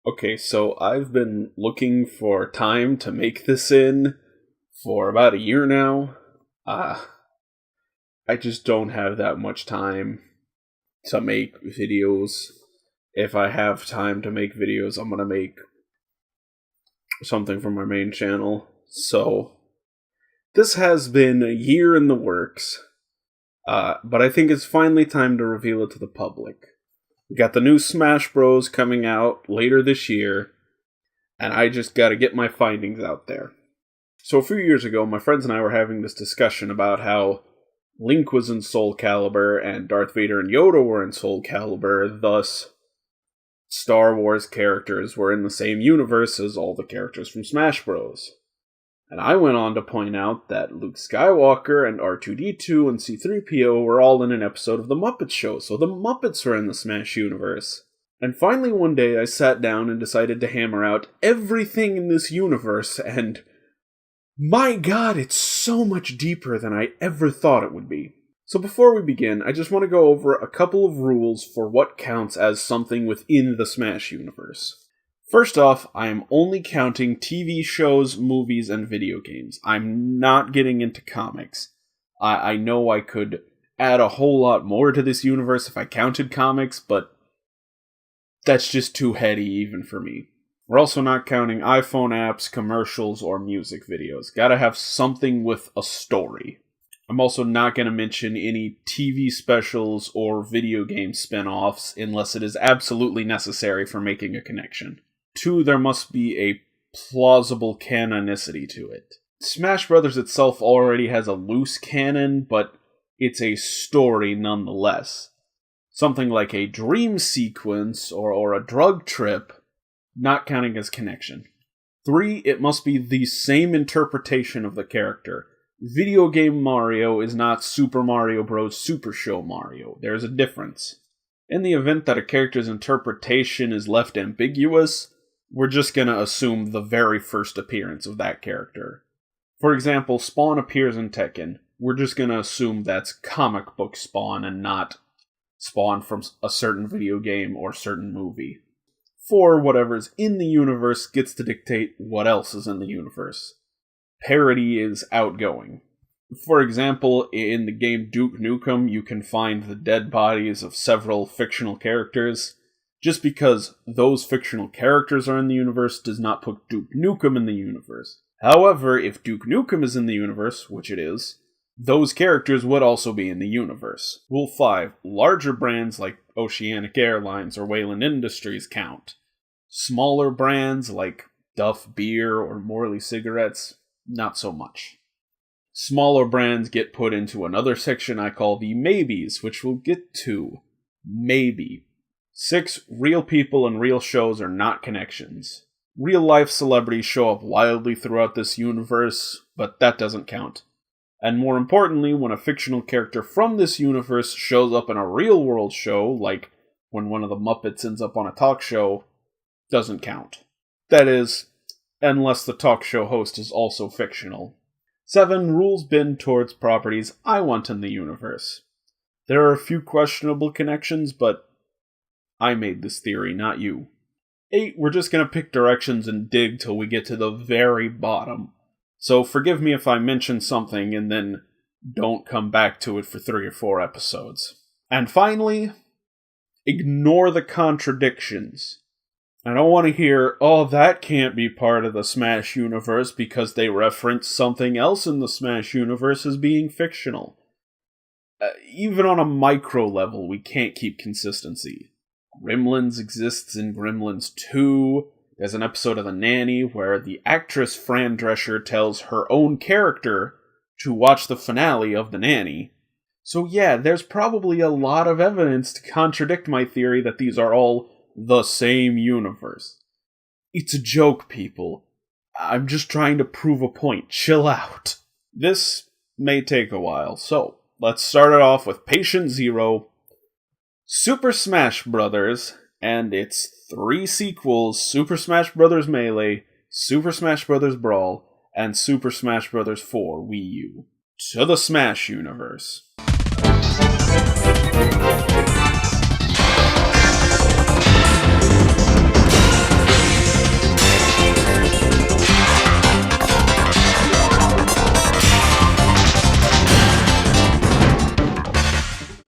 Okay, so I've been looking for time to make this in for about a year now. Uh, I just don't have that much time to make videos. If I have time to make videos, I'm gonna make something for my main channel. So, this has been a year in the works, but I think it's finally time to reveal it to the public. We got the new Smash Bros. Coming out later this year, and I just gotta get my findings out there. So a few years ago, my friends and I were having this discussion about how Link was in Soul Calibur and Darth Vader and Yoda were in Soul Calibur, thus Star Wars characters were in the same universe as all the characters from Smash Bros. And I went on to point out that Luke Skywalker and R2-D2 and C-3PO were all in an episode of The Muppet Show, so the Muppets are in the Smash universe. And finally one day I sat down and decided to hammer out everything in this universe, and my god, it's so much deeper than I ever thought it would be. So before we begin, I just want to go over a couple of rules for what counts as something within the Smash universe. First off, I am only counting TV shows, movies, and video games. I'm not getting into comics. I know I could add a whole lot more to this universe if I counted comics, but that's just too heady even for me. We're also not counting iPhone apps, commercials, or music videos. Gotta have something with a story. I'm also not going to mention any TV specials or video game spin-offs unless it is absolutely necessary for making a connection. 2, there must be a plausible canonicity to it. Smash Bros. Itself already has a loose canon, but it's a story nonetheless. Something like a dream sequence or a drug trip, not counting as connection. 3, it must be the same interpretation of the character. Video game Mario is not Super Mario Bros. Super Show Mario. There's a difference. In the event that a character's interpretation is left ambiguous, we're just gonna assume the very first appearance of that character. For example, Spawn appears in Tekken. We're just gonna assume that's comic book Spawn and not Spawn from a certain video game or certain movie. 4, whatever's in the universe gets to dictate what else is in the universe. Parody is outgoing. For example, in the game Duke Nukem, you can find the dead bodies of several fictional characters. Just because those fictional characters are in the universe does not put Duke Nukem in the universe. However, if Duke Nukem is in the universe, which it is, those characters would also be in the universe. Rule 5. Larger brands like Oceanic Airlines or Wayland Industries count. Smaller brands like Duff Beer or Morley Cigarettes, not so much. Smaller brands get put into another section I call the maybes, which we'll get to. Maybe. 6, real people and real shows are not connections. Real-life celebrities show up wildly throughout this universe, but that doesn't count. And more importantly, when a fictional character from this universe shows up in a real-world show, like when one of the Muppets ends up on a talk show, doesn't count. That is, unless the talk show host is also fictional. 7, rules bend towards properties I want in the universe. There are a few questionable connections, but I made this theory, not you. 8, we're just gonna pick directions and dig till we get to the very bottom. So forgive me if I mention something and then don't come back to it for 3 or 4 episodes. And finally, ignore the contradictions. I don't want to hear, oh, that can't be part of the Smash universe because they reference something else in the Smash universe as being fictional. Even on a micro level, we can't keep consistency. Gremlins exists in Gremlins 2. There's an episode of The Nanny where the actress Fran Drescher tells her own character to watch the finale of The Nanny. So yeah, there's probably a lot of evidence to contradict my theory that these are all the same universe. It's a joke, people. I'm just trying to prove a point. Chill out. This may take a while, so let's start it off with Patient Zero, Super Smash Bros., and its 3 sequels, Super Smash Bros. Melee, Super Smash Bros. Brawl, and Super Smash Bros. 4 Wii U. To the Smash universe.